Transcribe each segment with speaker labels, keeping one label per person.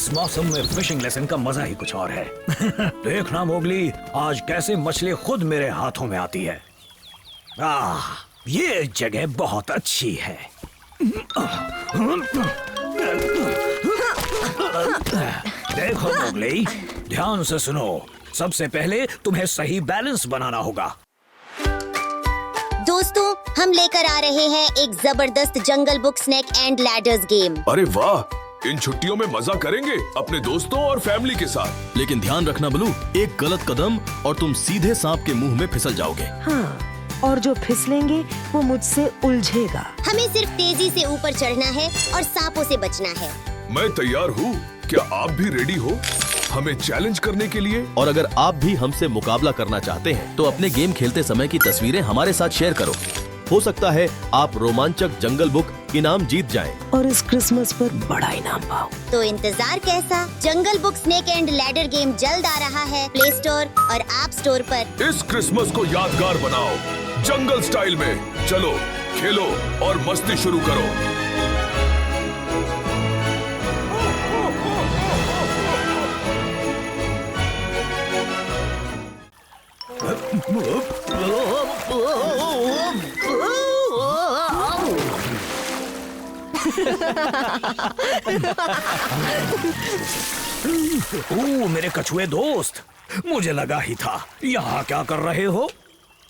Speaker 1: इस मौसम में फिशिंग लेसन का मजा ही कुछ और है। देखना मोगली, आज कैसे मछली खुद मेरे हाथों में आती है। ये जगह बहुत अच्छी है। देखो मोगली, ध्यान से सुनो। सबसे पहले तुम्हें सही बैलेंस बनाना होगा।
Speaker 2: दोस्तों, हम लेकर आ रहे हैं एक जबरदस्त jungle book snake and ladders game.
Speaker 3: अरे वाह, इन छुट्टियों में मजा करेंगे अपने दोस्तों और फैमिली के साथ।
Speaker 4: लेकिन ध्यान रखना बलू, एक गलत कदम और तुम सीधे सांप के मुंह में फिसल जाओगे।
Speaker 5: हाँ, और जो फिसलेंगे वो मुझसे उलझेगा।
Speaker 2: हमें सिर्फ तेजी से ऊपर चढ़ना है और सांपों से बचना है।
Speaker 3: मैं तैयार हूँ। क्या आप भी रेडी हो हमें चैलेंज करने के लिए?
Speaker 4: और अगर आप भी हमसे मुकाबला करना चाहते हैं तो अपने गेम खेलते समय की तस्वीरें हमारे साथ शेयर करो। हो सकता है आप रोमांचक जंगल बुक इनाम जीत जाएं।
Speaker 5: और इस क्रिसमस पर बड़ा इनाम पाओ।
Speaker 2: तो इंतजार कैसा? Jungle book snake and ladder game जल्द आ रहा है प्ले स्टोर और ऐप स्टोर पर।
Speaker 3: इस क्रिसमस को यादगार बनाओ जंगल स्टाइल में। चलो खेलो और मस्ती शुरू करो।
Speaker 1: मेरे कछुए दोस्त, मुझे लगा ही था। यहाँ क्या कर रहे हो?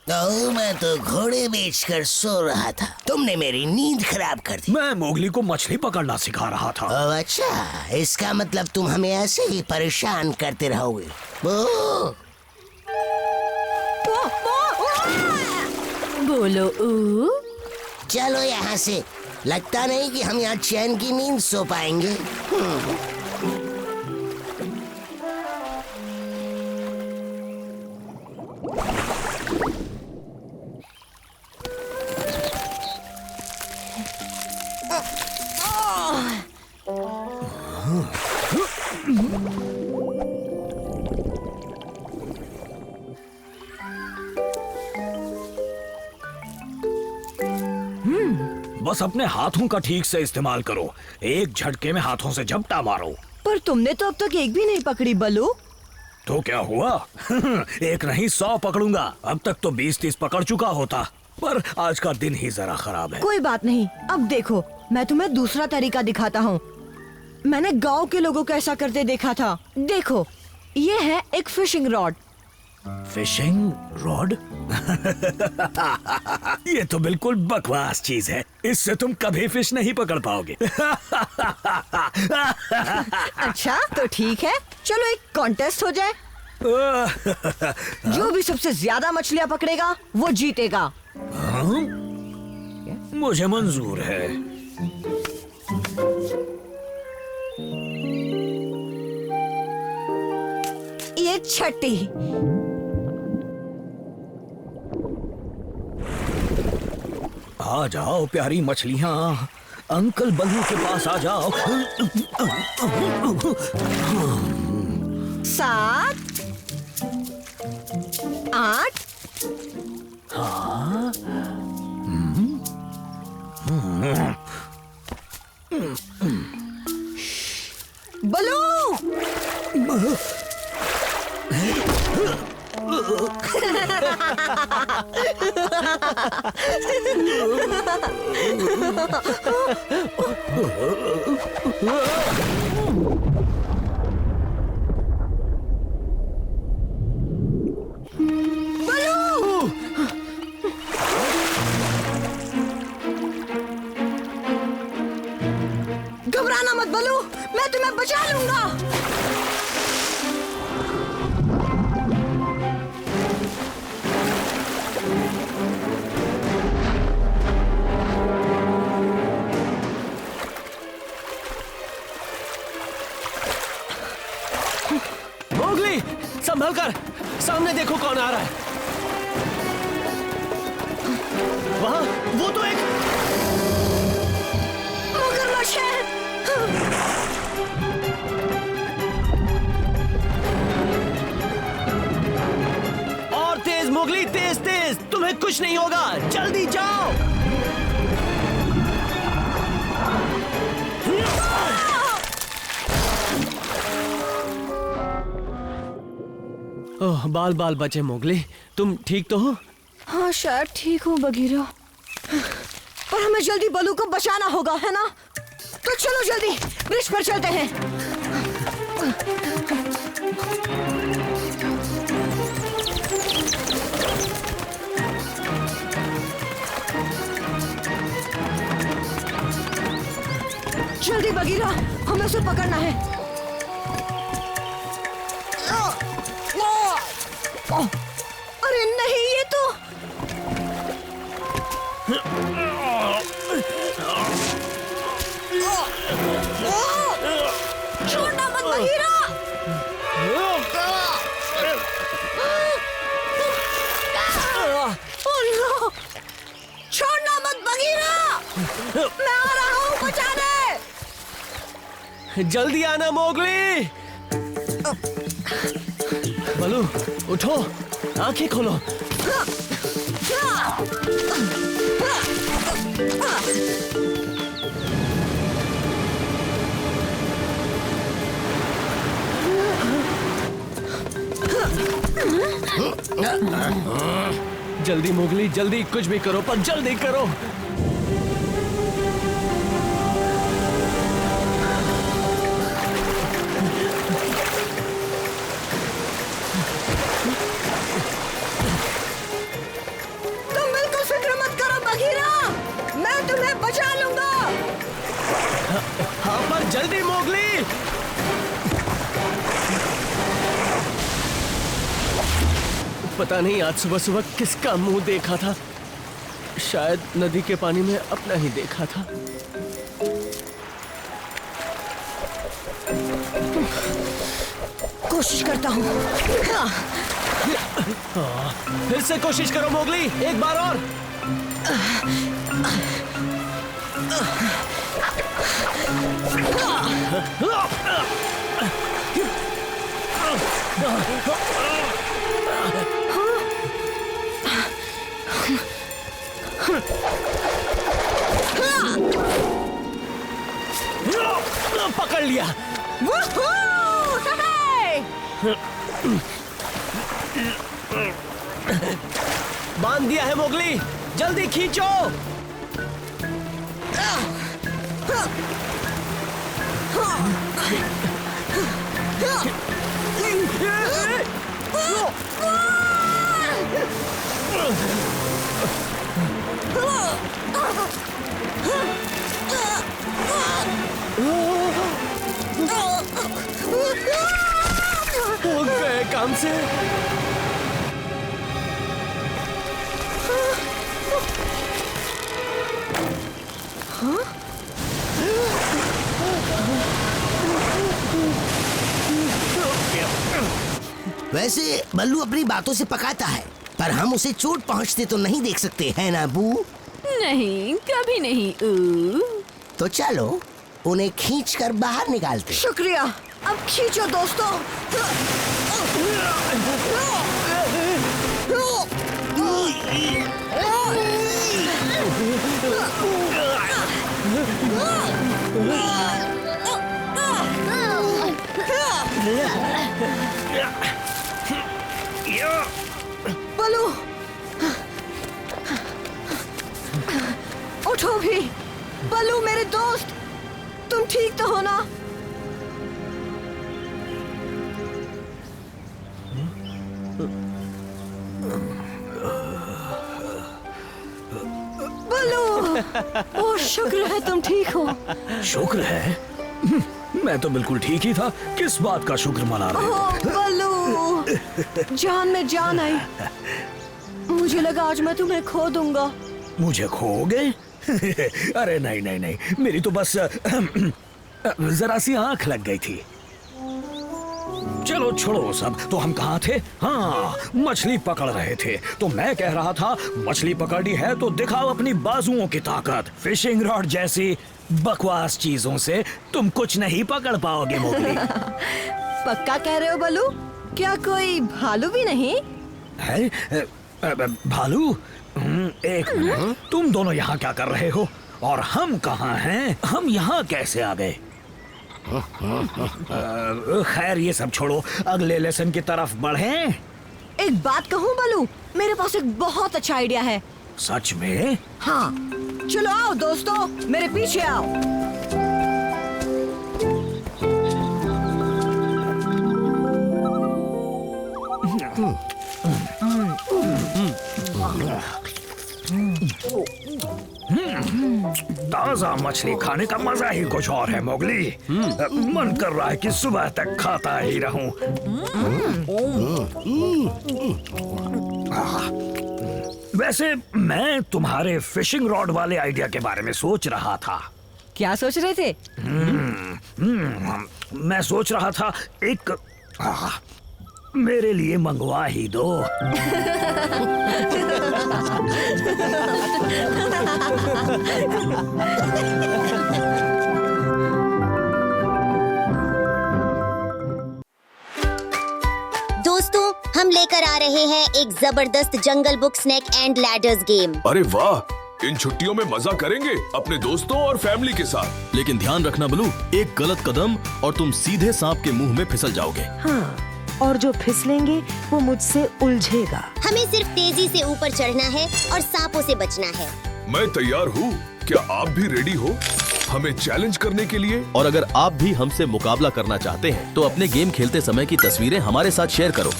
Speaker 6: मैं तो घोड़े बेचकर सो रहा था। तुमने मेरी नींद खराब कर दी।
Speaker 1: मैं मोगली को मछली पकड़ना सिखा रहा था।
Speaker 6: अच्छा, इसका मतलब तुम हमें ऐसे ही परेशान करते रहोगे।
Speaker 5: बोलो ऊ।
Speaker 6: चलो यहाँ से। लगता नहीं कि हम यहाँ चैन की नींद सो पाएंगे।
Speaker 1: बस अपने हाथों का ठीक से इस्तेमाल करो। एक झटके में हाथों से झपटा मारो।
Speaker 5: पर तुमने तो अब तक एक भी नहीं पकड़ी बलू।
Speaker 1: तो क्या हुआ? एक नहीं 100 पकड़ूंगा। अब तक तो 20-30 पकड़ चुका होता, पर आज का दिन ही जरा खराब है।
Speaker 5: कोई बात नहीं, अब देखो मैं तुम्हें दूसरा तरीका दिखाता हूँ। मैंने गांव के लोगों को ऐसा करते देखा था। देखो, ये है एक फिशिंग रॉड।
Speaker 1: Fishing rod? ये तो बिल्कुल बकवास चीज है। इससे तुम कभी फिश नहीं पकड़ पाओगे।
Speaker 5: अच्छा तो ठीक है, चलो एक कॉन्टेस्ट हो जाए। जो भी सबसे ज्यादा मछलियाँ पकड़ेगा वो जीतेगा।
Speaker 1: मुझे मंजूर है।
Speaker 5: ये छठी।
Speaker 1: आ जाओ प्यारी मछलियाँ, अंकल बल्लू के पास आ जाओ।
Speaker 5: 7 8 बलू। घबराना मत बलू, मैं तुम्हें बचा लूंगा।
Speaker 7: मोगली, संभल कर, सामने देखो कौन आ रहा है। वहाँ वो तो एक
Speaker 5: मगरमच्छ है।
Speaker 7: और तेज मोगली, तेज तेज, तुम्हें कुछ नहीं होगा, जल्दी जाओ। बाल बाल बचे मोगली। तुम ठीक तो हो?
Speaker 5: हाँ शायद ठीक हूँ बगीरा, पर हमें जल्दी बलू को बचाना होगा, है ना? तो चलो जल्दी ब्रिज पर चलते हैं। जल्दी बगीरा, हमें उसे पकड़ना है। अरे नहीं, ये तो छोड़ना मत बगीरा। छोड़ना मत बगीरा, मैं आ रहा हूँ बचाने।
Speaker 7: जल्दी आना मोगली। बलू उठो, आंखें खोलो। जल्दी मोगली, जल्दी, कुछ भी करो पर जल्दी करो।
Speaker 5: तुम बिल्कुल फिक्र मत करो बगीरा, मैं तुम्हें बचा लूंगा।
Speaker 7: हाँ पर जल्दी मोगली। पता नहीं आज सुबह सुबह किसका मुंह देखा था, शायद नदी के पानी में अपना ही देखा था।
Speaker 5: कोशिश करता हूँ।
Speaker 7: फिर से कोशिश करो मोगली, एक बार और। पकड़ लिया। बांध दिया है मोगली, जल्दी खींचो। हो गए काम से।
Speaker 6: वैसे बल्लू अपनी बातों से पकाता है, पर हम उसे चोट पहुंचते तो नहीं देख सकते, है ना बू?
Speaker 8: नहीं, कभी नहीं।
Speaker 6: तो चलो उन्हें खींचकर बाहर निकालते।
Speaker 5: शुक्रिया, अब खींचो दोस्तों। बलू, उठो भी। बलू मेरे दोस्त, तुम ठीक तो हो ना? बलू, ओ शुक्र है तुम ठीक हो।
Speaker 1: शुक्र है? मैं तो बिल्कुल ठीक ही था। किस बात का शुक्र मना रहे हो?
Speaker 5: ओ बलू, जान में जान आई। मुझे लगा आज मैं तुम्हें खो दूंगा।
Speaker 1: मुझे खोगे? अरे नहीं नहीं नहीं, मेरी तो बस जरा सी आंख लग गई थी। चलो छोड़ो सब। तो हम कहाँ थे? हाँ, मछली पकड़ रहे थे। तो मैं कह रहा था मछली पकड़ी है तो दिखाओ अपनी बाजुओं की ताकत। फिशिंग रॉड जैसी बकवास चीजों से तुम कुछ नहीं पकड़ पाओगे मोगली।
Speaker 5: पक्का कह रहे हो बलू? क्या कोई भालू भी नहीं
Speaker 1: है? भालू? एक मिनट, तुम दोनों यहाँ क्या कर रहे हो? और हम कहाँ हैं? हम यहाँ कैसे आ गए? खैर ये सब छोड़ो, अगले लेसन की तरफ बढ़ें।
Speaker 5: एक बात कहूँ बलू, मेरे पास एक बहुत अच्छा आइडिया है।
Speaker 1: सच में?
Speaker 5: हाँ, चलो आओ दोस्तों, मेरे पीछे आओ।
Speaker 1: ताजा मछली खाने का मजा ही कुछ और है मोगली। मन कर रहा है कि सुबह तक खाता ही रहूं। वैसे मैं तुम्हारे फिशिंग रॉड वाले आइडिया के बारे में सोच रहा था।
Speaker 5: क्या सोच रहे थे?
Speaker 1: मैं सोच रहा था एक मेरे लिए मंगवा ही दो।
Speaker 2: दोस्तों, हम लेकर आ रहे हैं एक जबरदस्त jungle book snake and ladders game.
Speaker 3: अरे वाह, इन छुट्टियों में मजा करेंगे अपने दोस्तों और फैमिली के साथ।
Speaker 4: लेकिन ध्यान रखना बलू, एक गलत कदम और तुम सीधे सांप के मुंह में फिसल जाओगे।
Speaker 5: हाँ, और जो फिसलेंगे वो मुझसे उलझेगा।
Speaker 2: हमें सिर्फ तेजी से ऊपर चढ़ना है और सांपों से बचना है।
Speaker 3: मैं तैयार हूँ, क्या आप भी रेडी हो हमें चैलेंज करने के लिए?
Speaker 4: और अगर आप भी हमसे मुकाबला करना चाहते हैं तो अपने गेम खेलते समय की तस्वीरें हमारे साथ शेयर करो।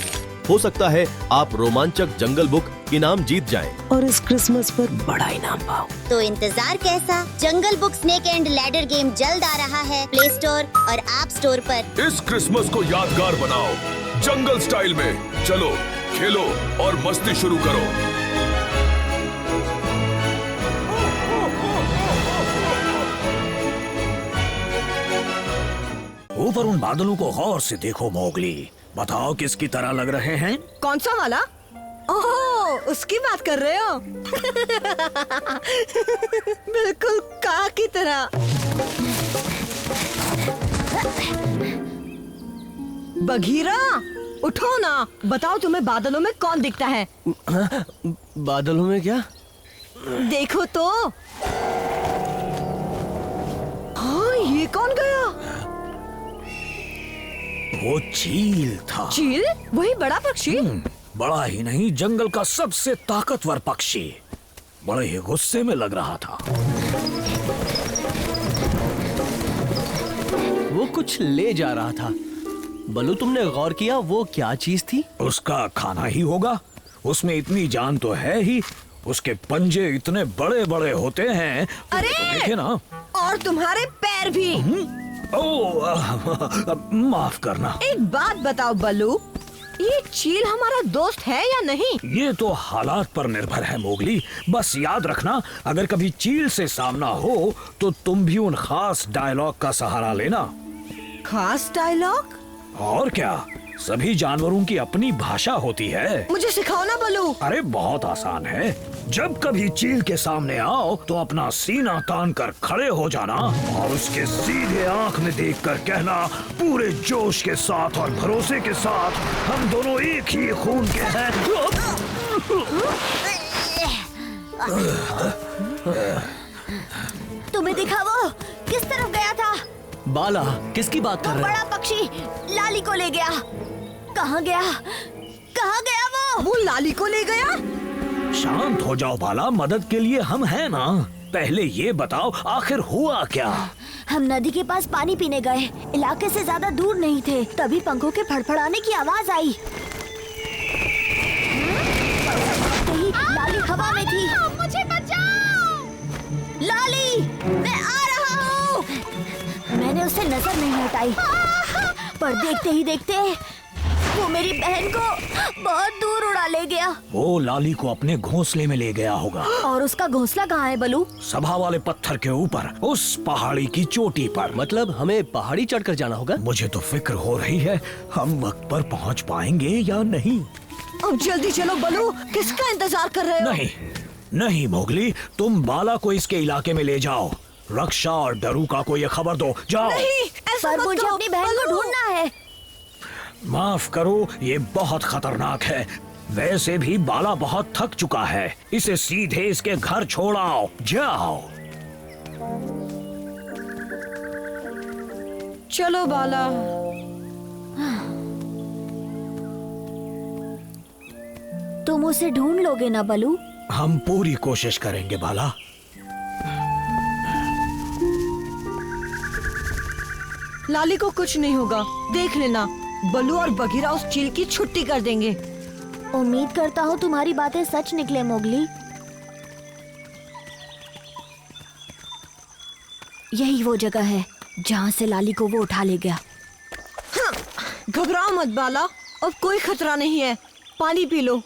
Speaker 4: हो सकता है आप रोमांचक जंगल बुक इनाम जीत जाएं।
Speaker 5: और इस क्रिसमस पर बड़ा इनाम पाओ।
Speaker 2: तो इंतजार कैसा? Jungle book snake and ladder game जल्द आ रहा है प्ले स्टोर और ऐप स्टोर पर।
Speaker 3: इस क्रिसमस को यादगार बनाओ जंगल स्टाइल में। चलो, खेलो और मस्ती शुरू करो।
Speaker 1: ऊपर उन बादलों को गौर से देखो मोगली। बताओ किसकी तरह लग रहे हैं?
Speaker 5: कौन सा वाला? ओह, उसकी बात कर रहे हो? बिल्कुल काग की तरह। बघीरा, उठो ना, बताओ तुम्हें बादलों में कौन दिखता है?
Speaker 7: बादलों में क्या?
Speaker 5: देखो तो। हाँ, ये कौन गया?
Speaker 1: वो चील था।
Speaker 5: चील? वही बड़ा पक्षी?
Speaker 1: बड़ा ही नहीं, जंगल का सबसे ताकतवर पक्षी। बड़े ही गुस्से में लग रहा था।
Speaker 7: वो कुछ ले जा रहा था। बलू, तुमने गौर किया वो क्या चीज थी?
Speaker 1: उसका खाना ही होगा। उसमें इतनी जान तो है ही। उसके पंजे इतने बड़े बड़े होते हैं।
Speaker 5: अरे!
Speaker 1: देखे ना।
Speaker 5: और तुम्हारे पैर भी।
Speaker 1: माफ करना।
Speaker 5: एक बात बताओ बल्लू, ये चील हमारा दोस्त है या नहीं?
Speaker 1: ये तो हालात पर निर्भर है मोगली। बस याद रखना, अगर कभी चील से सामना हो तो तुम भी उन खास डायलॉग का सहारा लेना।
Speaker 5: खास डायलॉग?
Speaker 1: और क्या, सभी जानवरों की अपनी भाषा होती है।
Speaker 5: मुझे सिखाओ ना बल्लू।
Speaker 1: अरे बहुत आसान है। जब कभी चील के सामने आओ तो अपना सीना तान कर खड़े हो जाना और उसके सीधे आंख में देखकर कहना पूरे जोश के साथ और भरोसे के साथ, हम दोनों एक ही खून के हैं।
Speaker 2: तुम्हें दिखा वो किस तरफ गया था?
Speaker 7: बाला, किसकी बात कर रहे
Speaker 2: बड़ा पक्षी लाली को ले गया। कहाँ गया? कहाँ गया वो?
Speaker 5: वो लाली को ले गया?
Speaker 1: शांत हो जाओ बाला, मदद के लिए हम हैं ना। पहले ये बताओ आखिर हुआ क्या?
Speaker 2: हम नदी के पास पानी पीने गए, इलाके से ज्यादा दूर नहीं थे, तभी पंखों के फड़फड़ाने की आवाज आई। लाली हवा में थी। मुझे बचाओ! लाली, मैं आ रहा हूँ। मैंने उसे नजर नहीं हटाई, पर देखते ही देखते वो मेरी बहन को बहुत दूर उड़ा ले गया।
Speaker 1: वो लाली को अपने घोंसले में ले गया होगा।
Speaker 2: और उसका घोंसला कहाँ है बलू?
Speaker 1: सभा वाले पत्थर के ऊपर, उस पहाड़ी की चोटी पर।
Speaker 7: मतलब हमें पहाड़ी चढ़कर जाना होगा?
Speaker 1: मुझे तो फिक्र हो रही है, हम वक्त पर पहुंच पाएंगे या नहीं।
Speaker 5: अब जल्दी चलो बलू, किसका इंतजार कर रहे हो?
Speaker 1: नहीं नहीं मोगली, तुम बाला को इसके इलाके में ले जाओ। रक्षा और डरूका को ये खबर दो। जाओ।
Speaker 5: नहीं, ऐसा
Speaker 2: पर
Speaker 5: मत
Speaker 2: मुझे
Speaker 5: करो,
Speaker 2: अपनी बहन को
Speaker 5: बलू।
Speaker 2: ढूंढना है।
Speaker 1: माफ करो, ये बहुत खतरनाक है। वैसे भी बाला बहुत थक चुका है, इसे सीधे इसके घर छोड़ आओ। जाओ।
Speaker 5: चलो बाला।
Speaker 2: तुम उसे ढूंढ लोगे ना बलू?
Speaker 1: हम पूरी कोशिश करेंगे बाला।
Speaker 5: लाली को कुछ नहीं होगा, देख लेना। बलू और बघीरा उस चील की छुट्टी कर देंगे।
Speaker 2: उम्मीद करता हूँ तुम्हारी बातें सच निकले मोगली। यही वो जगह है जहाँ से लाली को वो उठा ले गया।
Speaker 5: घबराओ मत बाला, अब कोई खतरा नहीं है। पानी पी लो।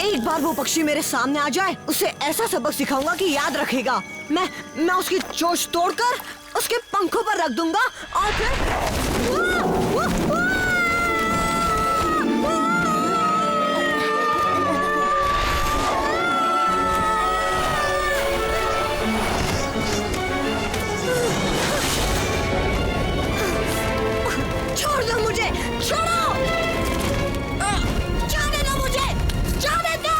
Speaker 5: एक बार वो पक्षी मेरे सामने आ जाए, उसे ऐसा सबक सिखाऊंगा कि याद रखेगा। मैं उसकी चोंच तोड़कर उसके पंखों पर रख दूंगा और फिर छोड़ दो मुझे, छोड़ो। जाने दो मुझे, जाने दो।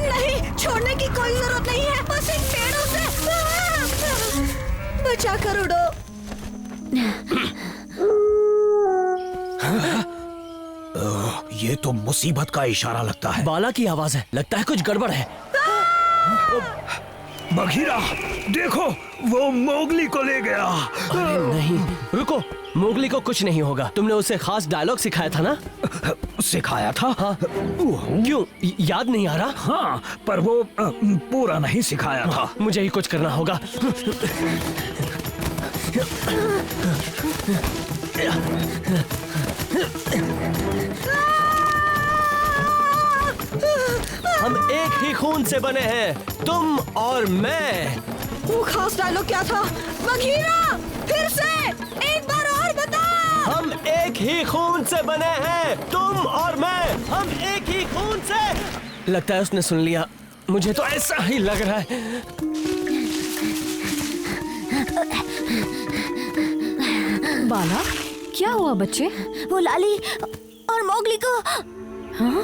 Speaker 5: नहीं, छोड़ने की कोई जरूरत नहीं है। बस इन पेड़ों से बचा कर उड़ो।
Speaker 1: ये तो मुसीबत का इशारा लगता है।
Speaker 7: बाला की आवाज है, लगता है कुछ गड़बड़ है।
Speaker 1: बघीरा, देखो वो मोगली को ले गया।
Speaker 7: अरे नहीं, रुको। मोगली को कुछ नहीं होगा। तुमने उसे खास डायलॉग सिखाया था ना?
Speaker 1: सिखाया था?
Speaker 7: हाँ। क्यों, याद नहीं आ रहा?
Speaker 1: हाँ, पर वो पूरा नहीं सिखाया था।
Speaker 7: मुझे ही कुछ करना होगा। हम एक ही खून से बने हैं, तुम और मैं।
Speaker 5: वो खास डायलॉग क्या था? बघीरा, फिर से एक बार और बता।
Speaker 7: हम एक ही खून से बने हैं, तुम और मैं। हम एक ही खून से। लगता है उसने सुन लिया। मुझे तो ऐसा ही लग रहा है।
Speaker 8: बाला, क्या हुआ बच्चे?
Speaker 2: वो लाली और मोगली को।
Speaker 8: हाँ?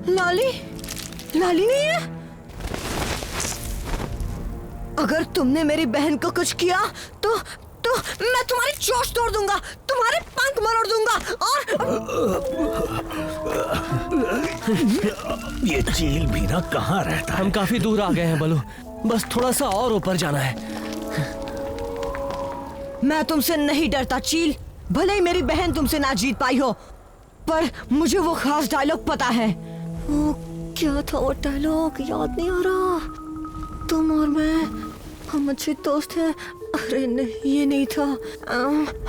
Speaker 5: लाली, लाली नहीं है। अगर तुमने मेरी बहन को कुछ किया तो मैं तुम्हारी चोंच तोड़ दूंगा, तुम्हारे पंख मरोड़ दूंगा और
Speaker 1: ये चील भी ना कहाँ रहता है?
Speaker 7: हम काफी दूर आ गए हैं बलू, बस थोड़ा सा और ऊपर जाना है।
Speaker 5: मैं तुमसे नहीं डरता चील। भले ही मेरी बहन तुमसे ना जीत पाई हो, पर मुझे वो खास डायलॉग पता है। वो क्या था वो डायलॉग? याद नहीं आ रहा। तुम और मैं, हम अच्छे दोस्त हैं। अरे नहीं, ये नहीं था।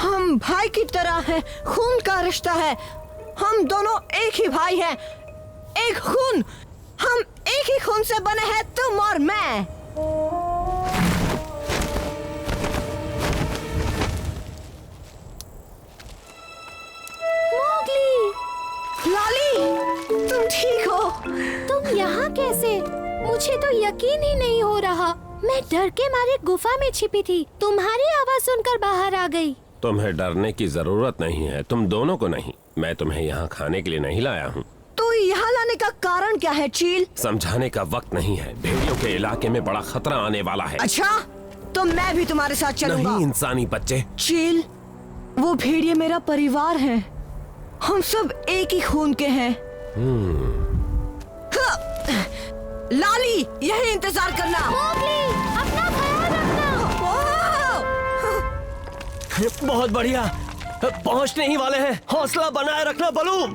Speaker 5: हम भाई की तरह हैं, खून का रिश्ता है। हम दोनों एक ही भाई हैं, एक खून। हम एक ही खून से बने हैं, तुम और मैं।
Speaker 2: मोगली,
Speaker 5: लाली, तुम ठीक हो?
Speaker 2: तुम यहाँ कैसे? मुझे तो यकीन ही नहीं हो रहा। मैं डर के मारे गुफा में छिपी थी, तुम्हारी आवाज सुनकर बाहर आ गई।
Speaker 9: तुम्हें डरने की जरूरत नहीं है, तुम दोनों को नहीं। मैं तुम्हें यहाँ खाने के लिए नहीं लाया हूँ।
Speaker 5: तो यहाँ लाने का कारण क्या है चील?
Speaker 9: समझाने का वक्त नहीं है। भेड़ियों के इलाके में बड़ा खतरा आने वाला है।
Speaker 5: अच्छा, तो मैं भी तुम्हारे साथ चलूंगा।
Speaker 9: नहीं इंसानी बच्चे।
Speaker 5: चील, वो भेड़िए मेरा परिवार है। हम सब एक ही खून के हैं। लाली, यही इंतजार करना।
Speaker 2: मोगली, अपना ख्याल रखना।
Speaker 7: बहुत बढ़िया, पहुंचने ही वाले हैं। हौसला बनाए रखना बलू।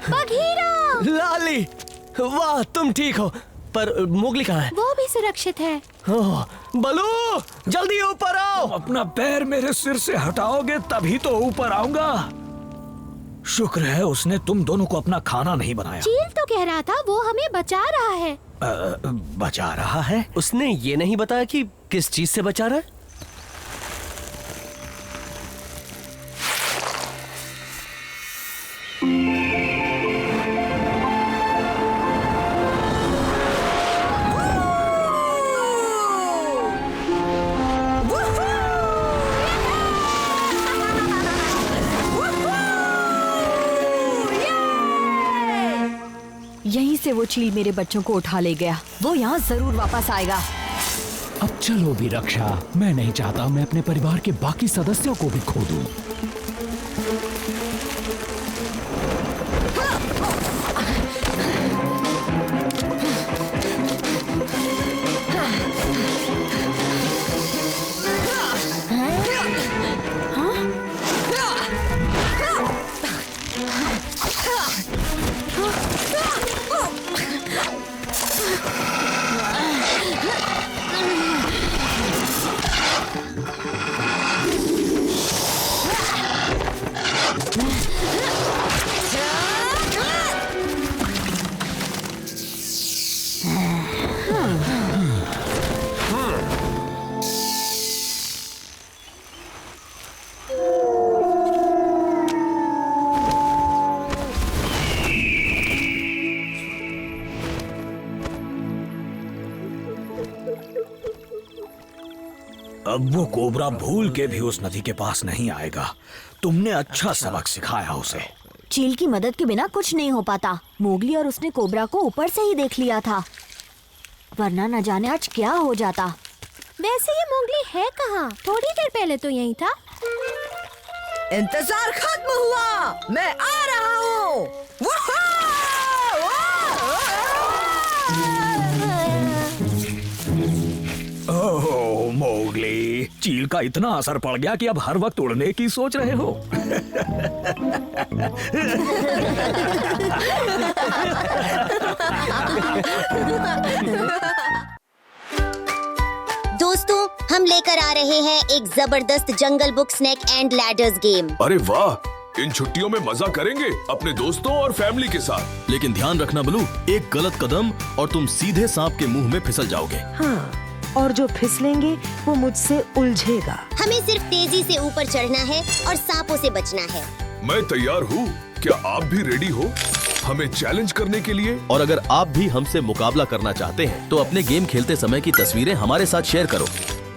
Speaker 2: बघीरा,
Speaker 7: लाली, वाह तुम ठीक हो। पर मोगली कहाँ है?
Speaker 2: वो भी सुरक्षित है।
Speaker 7: ओह, बलू जल्दी ऊपर आओ।
Speaker 1: अपना पैर मेरे सिर से हटाओगे तभी तो ऊपर आऊंगा। शुक्र है उसने तुम दोनों को अपना खाना नहीं बनाया।
Speaker 2: चील तो कह रहा था वो हमें बचा रहा है।
Speaker 1: बचा रहा है?
Speaker 7: उसने ये नहीं बताया कि किस चीज से बचा रहा है।
Speaker 5: से वो चील मेरे बच्चों को उठा ले गया। वो यहाँ जरूर वापस आएगा।
Speaker 10: अब चलो भी रक्षा, मैं नहीं चाहता मैं अपने परिवार के बाकी सदस्यों को भी खो दूं।
Speaker 1: अब वो कोबरा भूल के भी उस नदी के पास नहीं आएगा। तुमने अच्छा सबक सिखाया उसे।
Speaker 2: चील की मदद के बिना कुछ नहीं हो पाता। मोगली और उसने कोबरा को ऊपर से ही देख लिया था, वरना न जाने आज क्या हो जाता।
Speaker 11: वैसे ये मोगली है कहाँ? थोड़ी देर पहले तो यही था।
Speaker 5: इंतजार खत्म हुआ, मैं आ रहा हूँ।
Speaker 1: ओह मोगली, चील का इतना असर पड़ गया कि अब हर वक्त उड़ने की सोच रहे हो।
Speaker 11: दोस्तों, हम लेकर आ रहे हैं एक जबरदस्त jungle book snake and ladders game.
Speaker 3: अरे वाह, इन छुट्टियों में मजा करेंगे अपने दोस्तों और फैमिली के साथ।
Speaker 4: लेकिन ध्यान रखना बलू, एक गलत कदम और तुम सीधे सांप के मुंह में फिसल जाओगे।
Speaker 12: हाँ, और जो फिसलेंगे वो मुझसे उलझेगा।
Speaker 11: हमें सिर्फ तेजी से ऊपर चढ़ना है और सांपों से बचना है।
Speaker 3: मैं तैयार हूँ, क्या आप भी रेडी हो हमें चैलेंज करने के लिए?
Speaker 4: और अगर आप भी हमसे मुकाबला करना चाहते हैं तो अपने गेम खेलते समय की तस्वीरें हमारे साथ शेयर करो।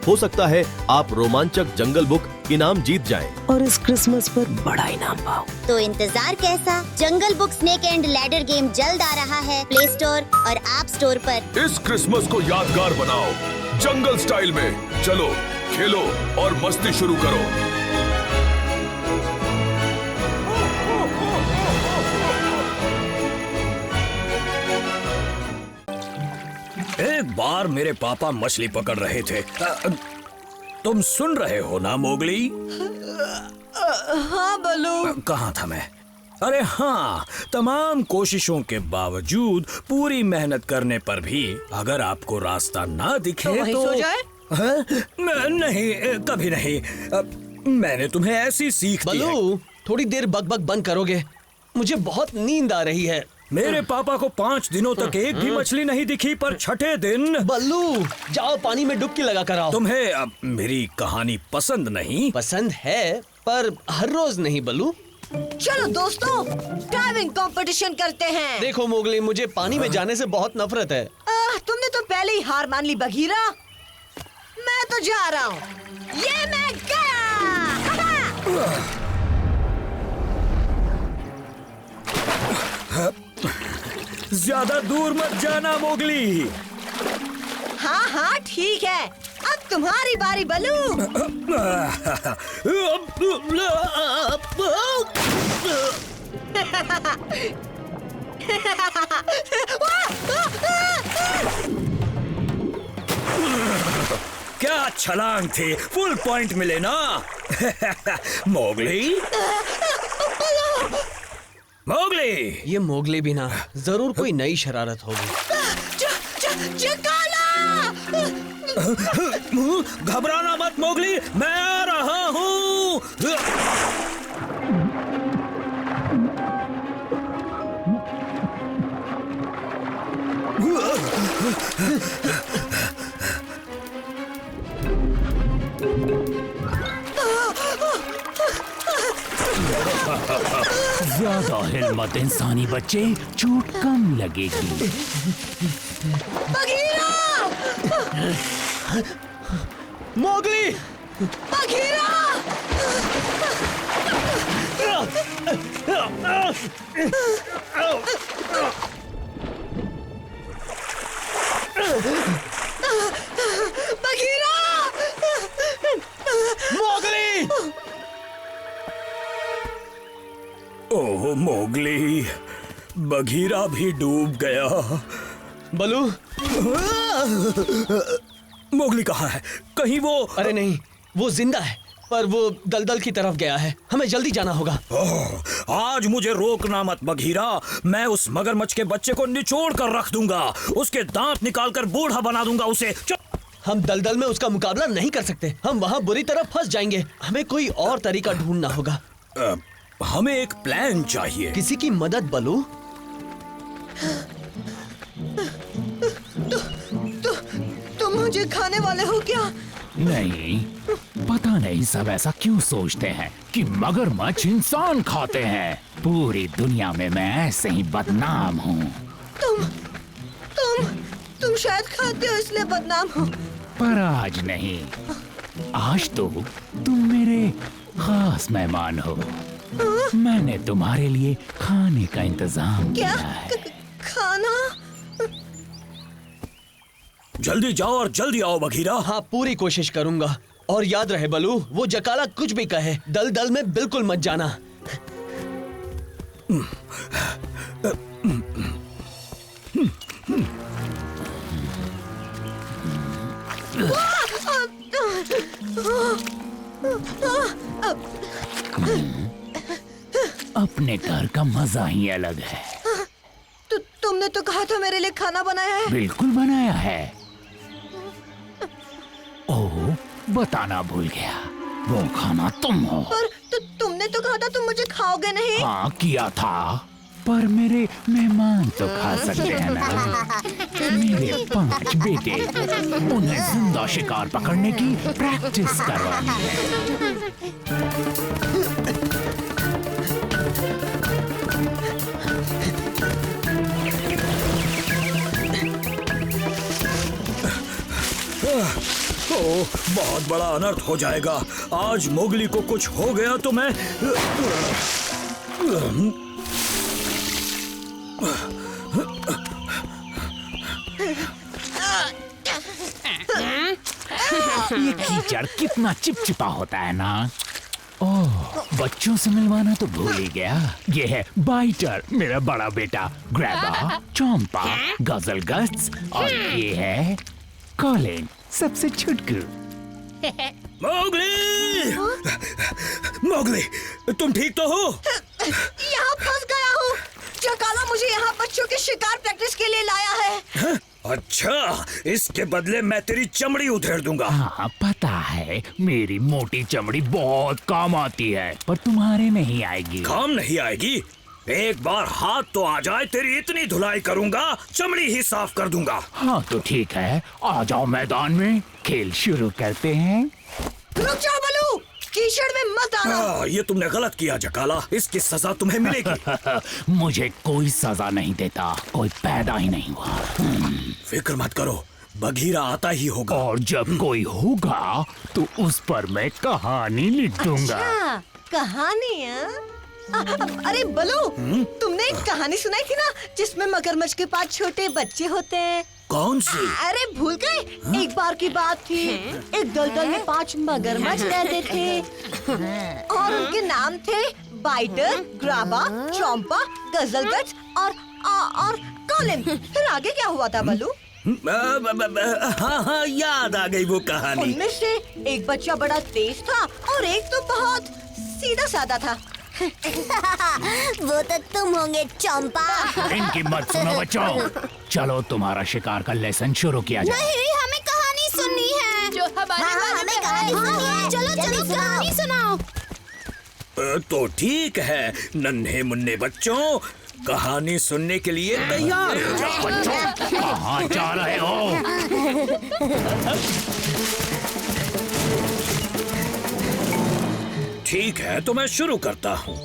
Speaker 4: हो सकता है आप रोमांचक जंगल बुक इनाम जीत जाएं।
Speaker 12: और इस क्रिसमस पर बड़ा इनाम पाओ।
Speaker 11: तो इंतजार कैसा? Jungle book snake and ladder game जल्द आ रहा है प्ले स्टोर और ऐप स्टोर पर।
Speaker 3: इस क्रिसमस को यादगार बनाओ जंगल स्टाइल में। चलो, खेलो और मस्ती शुरू करो।
Speaker 1: एक बार मेरे पापा मछली पकड़ रहे थे। तुम सुन रहे हो ना मोगली?
Speaker 5: हाँ बलू।
Speaker 1: कहाँ था मैं? अरे हाँ, तमाम कोशिशों के बावजूद, पूरी मेहनत करने पर भी अगर आपको रास्ता ना दिखे
Speaker 5: तो वहीं सो जाए?
Speaker 1: नहीं, कभी नहीं। मैंने तुम्हें ऐसी सीख दी है।
Speaker 7: बलू, थोड़ी देर बकबक बंद करोगे? मुझे बहुत नींद आ रही है।
Speaker 1: मेरे पापा को 5 दिनों तक एक भी मछली नहीं दिखी, पर छठे दिन।
Speaker 7: बल्लू, जाओ पानी में डुबकी लगा कर आओ।
Speaker 1: तुम्हें मेरी कहानी पसंद नहीं?
Speaker 7: पसंद है, पर हर रोज नहीं बल्लू।
Speaker 5: चलो दोस्तों, डाइविंग कंपटीशन करते हैं।
Speaker 7: देखो मोगली, मुझे पानी में जाने से बहुत नफरत है।
Speaker 5: तुमने तो पहले ही हार मान ली बघीरा। मैं तो जा रहा हूँ। ये मैं गया।
Speaker 1: ज्यादा दूर मत जाना मोगली।
Speaker 5: हाँ हाँ ठीक है, अब तुम्हारी बारी बलू।
Speaker 1: क्या छलांग थी, फुल पॉइंट मिले ना। Mowgli, Mowgli.
Speaker 7: ये मोगली भी ना, जरूर कोई नई शरारत होगी।
Speaker 1: घबराना मत मोगली, मैं आ रहा हूँ।
Speaker 10: ज्यादा हिल मत इंसानी बच्चे, चोट कम लगेगी।
Speaker 5: बघीरा!
Speaker 7: मोगली!
Speaker 5: बघीरा!
Speaker 1: ओह मोगली, बघीरा भी डूब गया।
Speaker 7: बलू,
Speaker 1: मोगली कहाँ है? कहीं वो?
Speaker 7: अरे नहीं, वो जिंदा है पर वो दलदल की तरफ गया है। हमें जल्दी जाना होगा।
Speaker 1: आज मुझे रोकना मत बघीरा। मैं उस मगरमच्छ के बच्चे को निचोड़ कर रख दूंगा, उसके दांत निकालकर बूढ़ा बना दूंगा उसे।
Speaker 7: हम दलदल में उसका मुकाबला नहीं कर सकते। हम वहाँ बुरी तरह फंस जाएंगे। हमें कोई और तरीका ढूंढना होगा।
Speaker 1: हमें एक प्लान चाहिए।
Speaker 7: किसी की मदद बलू।
Speaker 5: तुम मुझे खाने वाले हो क्या?
Speaker 10: नहीं, पता नहीं सब ऐसा क्यों सोचते हैं कि मगरमच्छ इंसान खाते हैं। पूरी दुनिया में मैं ऐसे ही बदनाम हूँ।
Speaker 5: तुम शायद खाते हो इसलिए बदनाम हो।
Speaker 10: पर आज नहीं, आज तो तुम मेरे खास मेहमान हो। मैंने तुम्हारे लिए खाने का इंतजाम किया है।
Speaker 5: खाना?
Speaker 1: जल्दी जाओ और जल्दी आओ बघीरा।
Speaker 7: हाँ, पूरी कोशिश करूंगा। और याद रहे बलू, वो जकाला कुछ भी कहे, दलदल में बिल्कुल मत जाना।
Speaker 10: अपने घर का मजा ही अलग है।
Speaker 5: तुमने तो कहा था मेरे लिए खाना बनाया है।
Speaker 10: बिल्कुल बनाया है। ओह, बताना भूल गया, वो खाना तुम हो।
Speaker 5: पर तुमने तो कहा था तुम मुझे खाओगे नहीं।
Speaker 10: हाँ किया था, पर मेरे मेहमान तो खा सकते हैं ना। मेरे 5 बेटे, उन्हें जिंदा शिकार पकड़ने की प्रैक्टिस करवानी है।
Speaker 1: ओह, बहुत बड़ा अनर्थ हो जाएगा। आज मोगली को कुछ हो गया तो मैं
Speaker 10: ये कीचड़ कितना चिपचिपा होता है ना। ओह, बच्चों से मिलवाना तो भूल ही गया। ये है बाइटर, मेरा बड़ा बेटा, ग्रैबा, चोम्पा, गजलगट्स, और ये है कॉलिन, सबसे छुटकू।
Speaker 1: मोगली! मोगली, तुम ठीक तो हो?
Speaker 5: यहाँ फंस गया हूँ। जकाला मुझे यहाँ बच्चों के शिकार प्रैक्टिस के लिए लाया है।
Speaker 1: हा? अच्छा, इसके बदले मैं तेरी चमड़ी उधेड़ दूंगा।
Speaker 10: हाँ, पता है, मेरी मोटी चमड़ी बहुत काम आती है, पर तुम्हारे नहीं आएगी।
Speaker 1: काम नहीं आएगी? एक बार हाथ तो आ जाए, तेरी इतनी धुलाई करूंगा, चमड़ी ही साफ कर दूंगा।
Speaker 10: हाँ तो ठीक है, आ जाओ मैदान में, खेल शुरू करते हैं।
Speaker 5: रुक जाओ बलू, कीचड़ में मत आना।
Speaker 1: ये तुमने गलत किया जकाला, इसकी सजा तुम्हें मिलेगी।
Speaker 10: मुझे कोई सजा नहीं देता, कोई पैदा ही नहीं हुआ।
Speaker 1: फिक्र मत करो, बघीरा आता ही होगा।
Speaker 10: और जब कोई होगा तो उस पर मैं कहानी लिख दूंगा।
Speaker 5: अच्छा, कहानी? अरे बलू, तुमने एक कहानी सुनाई थी ना जिसमें मगरमच्छ के पास छोटे बच्चे होते हैं।
Speaker 1: कौन सी?
Speaker 5: अरे भूल गए? एक बार की बात थी, एक दलदल में 5 मगरमच्छ रहते थे और उनके नाम थे बाइटर, ग्राबा, चोम्पा, गजलगट्स और कॉलिन। फिर आगे क्या हुआ था बलू?
Speaker 1: हाँ, याद आ गई वो कहानी।
Speaker 5: उनमें से एक बच्चा बड़ा तेज था और एक तो बहुत सीधा साधा था।
Speaker 2: वो तो तुम होंगे चंपा।
Speaker 10: इनकी मत सुनो बच्चों, चलो तुम्हारा शिकार का लेसन शुरू किया जाए।
Speaker 2: नहीं, हमें कहानी सुननी है। जो हमें कहानी सुननी है। चलो कहानी सुनाओ।
Speaker 1: तो ठीक है नन्हे मुन्ने बच्चों, कहानी सुनने के लिए तैयार हो जाओ।
Speaker 10: बच्चों, कहाँ जा रहे हो?
Speaker 1: ठीक है तो मैं शुरू करता हूँ।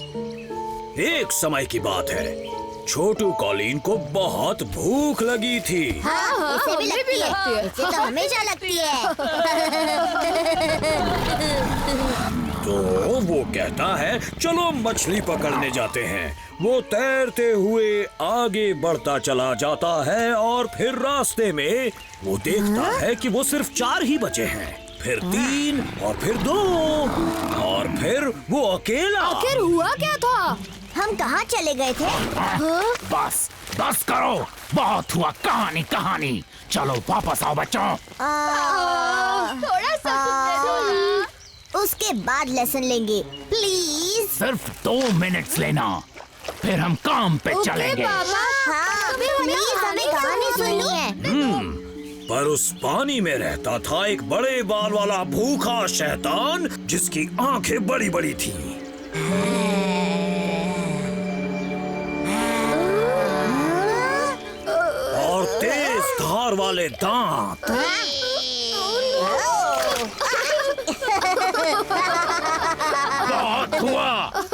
Speaker 1: एक समय की बात है, छोटू कॉलिन को बहुत भूख लगी थी।
Speaker 2: हाँ, इसे भी लगती है। इसे तो हमेशा लगती है।
Speaker 1: तो वो कहता है चलो मछली पकड़ने जाते हैं। वो तैरते हुए आगे बढ़ता चला जाता है और फिर रास्ते में वो देखता है कि वो सिर्फ 4 ही बचे हैं, फिर 3 और फिर 2 और फिर वो अकेला।
Speaker 8: आखिर हुआ क्या था?
Speaker 2: हम कहाँ चले गए थे?
Speaker 10: बस बस करो, बहुत हुआ कहानी कहानी। चलो वापस आओ बच्चों।
Speaker 2: थोड़ा सा उसके बाद लेसन लेंगे, प्लीज।
Speaker 10: सिर्फ 2 मिनट्स लेना, फिर हम काम पे चलेंगे।
Speaker 2: हाँ, प्लीज हमें कहानी सुननी है।
Speaker 1: पर उस पानी में रहता था एक बड़े बाल वाला भूखा शैतान जिसकी आंखें बड़ी बड़ी थी। और तेज धार वाले दांत।
Speaker 10: बहुत हुआ,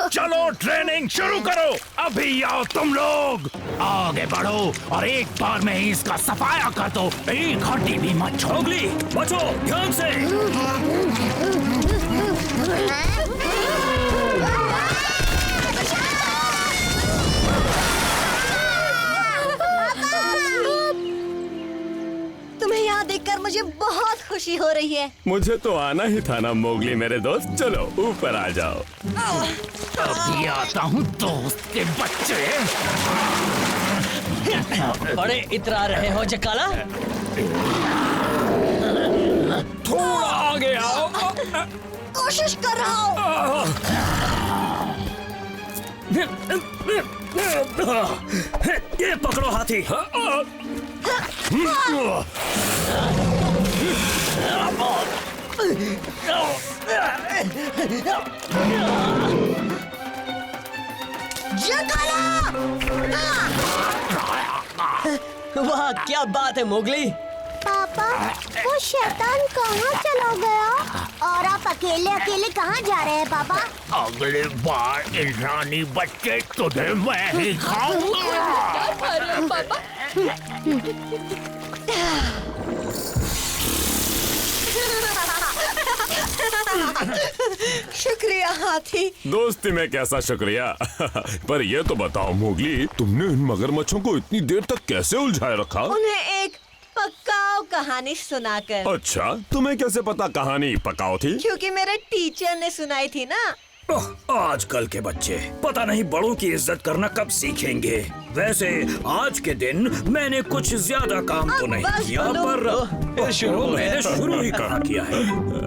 Speaker 10: चलो ट्रेनिंग शुरू करो। अभी आओ तुम लोग, आगे बढ़ो और एक बार में ही इसका सफाया कर दो। एक हड्डी भी मत छोड़ो।
Speaker 1: बचो, ध्यान से।
Speaker 5: तुम्हें यहाँ देखकर मुझे बहुत खुशी हो रही है।
Speaker 9: मुझे तो आना ही था ना मोगली मेरे दोस्त। चलो ऊपर आ जाओ।
Speaker 10: अभी आता हूँ दोस्त के बच्चे।
Speaker 7: बड़े इतरा रहे हो जकाला।
Speaker 1: थोड़ा आगे आओ।
Speaker 5: कोशिश कर रहा हूँ।
Speaker 1: ये पकड़ो हाथी।
Speaker 7: वाह क्या बात है मोगली।
Speaker 2: पापा, वो शैतान कहाँ चला गया? और आप अकेले अकेले कहाँ जा रहे हैं पापा?
Speaker 10: अगली बार इंसानी बच्चे तुझे मैं ही खाऊंगा।
Speaker 8: पापा
Speaker 5: शुक्रिया हाथी।
Speaker 9: दोस्ती में कैसा शुक्रिया। पर ये तो बताओ मोगली, तुमने इन मगरमच्छों को इतनी देर तक कैसे उलझाए रखा?
Speaker 5: उन्हें एक पक्काओ कहानी सुनाकर।
Speaker 9: अच्छा, तुम्हें कैसे पता कहानी पकाओ थी?
Speaker 5: क्योंकि मेरे टीचर ने सुनाई थी ना।
Speaker 1: आजकल के बच्चे पता नहीं बड़ों की इज्जत करना कब सीखेंगे। वैसे आज के दिन मैंने कुछ ज्यादा काम तो नहीं किया, पर मैंने शुरू ही कहाँ किया है।